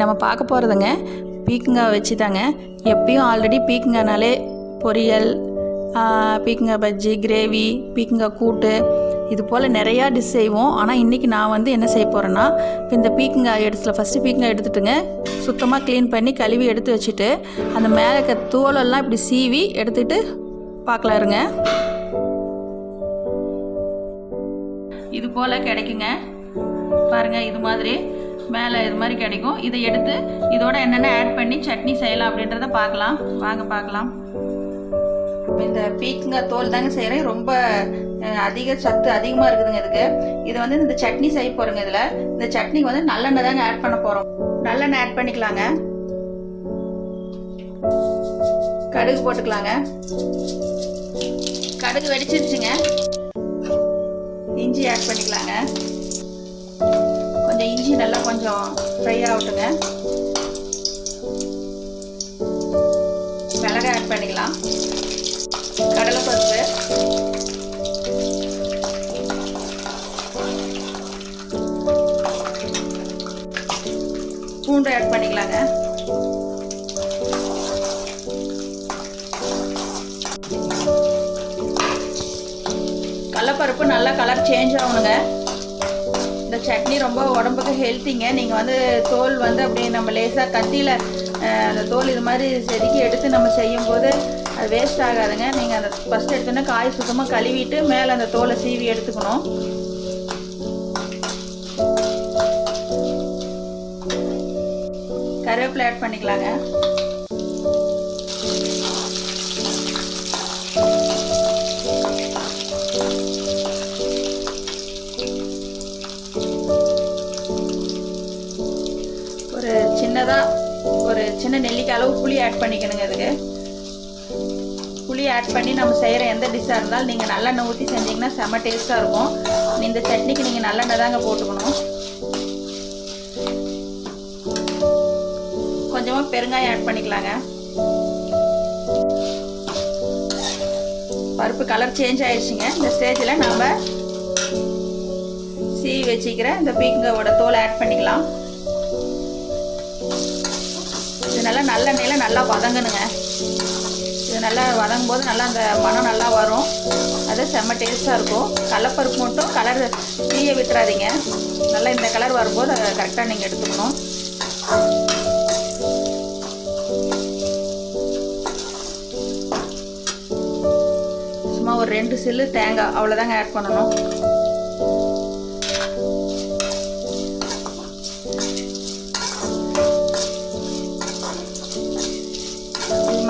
நம்ம பார்க்க போகிறதுங்க பீக்கங்காய் வச்சு தாங்க. எப்பயும் ஆல்ரெடி பீக்கங்காய்னாலே பொரியல், பீக்கங்காய் பஜ்ஜி, கிரேவி, பீக்கங்காய் கூட்டு இது போல் நிறையா டிஷ் செய்வோம். ஆனால் இன்றைக்கி நான் வந்து என்ன செய்ய போகிறேன்னா, இப்போ இந்த பீக்கங்காய் ஃபஸ்ட்டு பீக்கங்காய் எடுத்துட்டுங்க சுத்தமாக க்ளீன் பண்ணி கழுவி எடுத்து வச்சுட்டு அந்த மேலே இருக்க தோலெல்லாம் இப்படி சீவி எடுத்துகிட்டு பார்க்கலாம் இருங்க. இது போல் கிடைக்குங்க பாருங்கள், இது மாதிரி மேலே இது மாதிரி கிடைக்கும். இதை எடுத்து இதோட என்னென்ன ஆட் பண்ணி சட்னி செய்யலாம் அப்படின்றத பார்க்கலாம். வாங்க பார்க்கலாம். இந்த பீக்கங்காய் தோல் தாங்க செய்கிறேன். ரொம்ப அதிக சத்து அதிகமாக இருக்குதுங்க இதுக்கு. இதை வந்து இந்த சட்னி செய்ய போகிறோங்க. இதில் இந்த சட்னிக்கு வந்து நல்லெண்ணெய் தாங்க ஆட் பண்ண போகிறோம். நல்லெண்ணெய் ஆட் பண்ணிக்கலாங்க. கடுகு போட்டுக்கலாங்க. கடுகு வெடிச்சிருச்சுங்க. இஞ்சி ஆட் பண்ணிக்கலாங்க. கொஞ்சம் இஞ்சி நல்லா கொஞ்சம் ஃப்ரை ஆகட்டுங்க. மிளகாய் ஆட் பண்ணிக்கலாம். கடலைப்பருப்பு, பூண்டு ஆட் பண்ணிக்கலாங்க. கடலைப்பருப்பு நல்லா கலர் சேஞ்ச் ஆகணுங்க. இந்த சட்னி ரொம்ப உடம்புக்கு ஹெல்த்திங்க. நீங்கள் வந்து தோல் வந்து அப்படி நம்ம லேசாக கத்தியில் அந்த தோல் இது மாதிரி செதுக்கி எடுத்து நம்ம செய்யும்போது அது வேஸ்ட் ஆகாதுங்க. நீங்கள் அந்த ஃபஸ்ட் எடுத்தோன்னே காய் சுத்தமாக கழுவிட்டு மேலே அந்த தோலை சீவி எடுத்துக்கணும். கருவேப்பிலை ஆட் பண்ணிக்கலாங்க. ஒரு சின்ன நெல்லிக்காய் அளவு புளி ஆட் பண்ணிக்கணுங்க. இதுக்கு புளி ஆட் பண்ணி நம்ம செய்கிற எந்த டிஷ்ஷாக இருந்தாலும் நீங்கள் நல்லெண்ணெய் ஊற்றி செஞ்சிங்கன்னா செம்ம டேஸ்ட்டாக இருக்கும். இந்த சட்னிக்கு நீங்கள் நல்லெண்ணெய் தாங்க போட்டுக்கணும். கொஞ்சமாக பெருங்காயம் ஆட் பண்ணிக்கலாங்க. பருப்பு கலர் சேஞ்ச் ஆயிடுச்சுங்க. இந்த ஸ்டேஜில் நம்ம சீவி வச்சுக்கிற இந்த பீக்கங்காயோட தோலை ஆட் பண்ணிக்கலாம். இது நல்லா நல்லெண்ணெயில் நல்லா வதங்கணுங்க. இது நல்லா வதங்கும் போது நல்லா அந்த மனம் நல்லா வரும். அது செம்ம டேஸ்ட்டாக இருக்கும். கடலைப்பருப்பு மட்டும் கலர் தீய விட்டுறாதீங்க. நல்லா இந்த கலர் வரும்போது அதை கரெக்டாக நீங்கள் எடுத்துக்கணும். சும்மா ஒரு 2 சில்லு தேங்காய் அவ்வளோதாங்க ஆட் பண்ணணும்.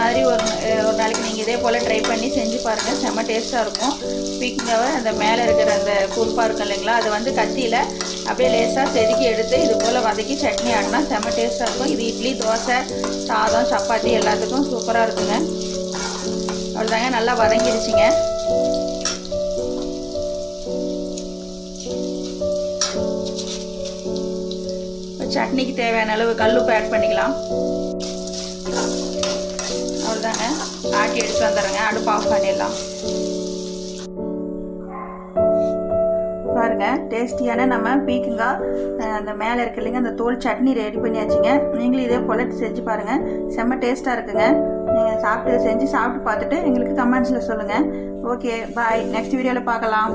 மாதிரி ஒரு நாளைக்கு நீங்கள் இதே போல் ட்ரை பண்ணி செஞ்சு பாருங்கள். செம்ம டேஸ்ட்டாக இருக்கும். பீக்கங்காவை அந்த மேலே இருக்கிற அந்த குறுப்பாக இருக்கும் இல்லைங்களா, அதை வந்து கத்தியில் அப்படியே லேசாக செதுக்கி எடுத்து இது போல் வதக்கி சட்னி ஆடினா செம்ம டேஸ்ட்டாக இருக்கும். இது இட்லி, தோசை, சாதம், சப்பாத்தி எல்லாத்துக்கும் சூப்பராக இருக்குங்க. அவ்வளோதாங்க, நல்லா வதங்கிடுச்சிங்க. சட்னிக்கு தேவையான அளவு கல்லுப்பு ஆட் பண்ணிக்கலாம். அவ்வளோதாங்க, ஆட்டி எடுத்து வந்துடுறேங்க. அடுப்பு ஆஃப் பண்ணிடலாம். பாருங்க, டேஸ்டியான நம்ம பீக்கங்காய் அந்த மேலே இருக்கு இல்லைங்க அந்த தோல் சட்னி ரெடி பண்ணியாச்சுங்க. நீங்களும் இதே போல் செஞ்சு பாருங்கள். செம்ம டேஸ்ட்டாக இருக்குங்க. நீங்கள் செஞ்சு சாப்பிட்டு பார்த்துட்டு எங்களுக்கு கமெண்ட்ஸில் சொல்லுங்கள். ஓகே, பாய். நெக்ஸ்ட் வீடியோவில் பார்க்கலாம்.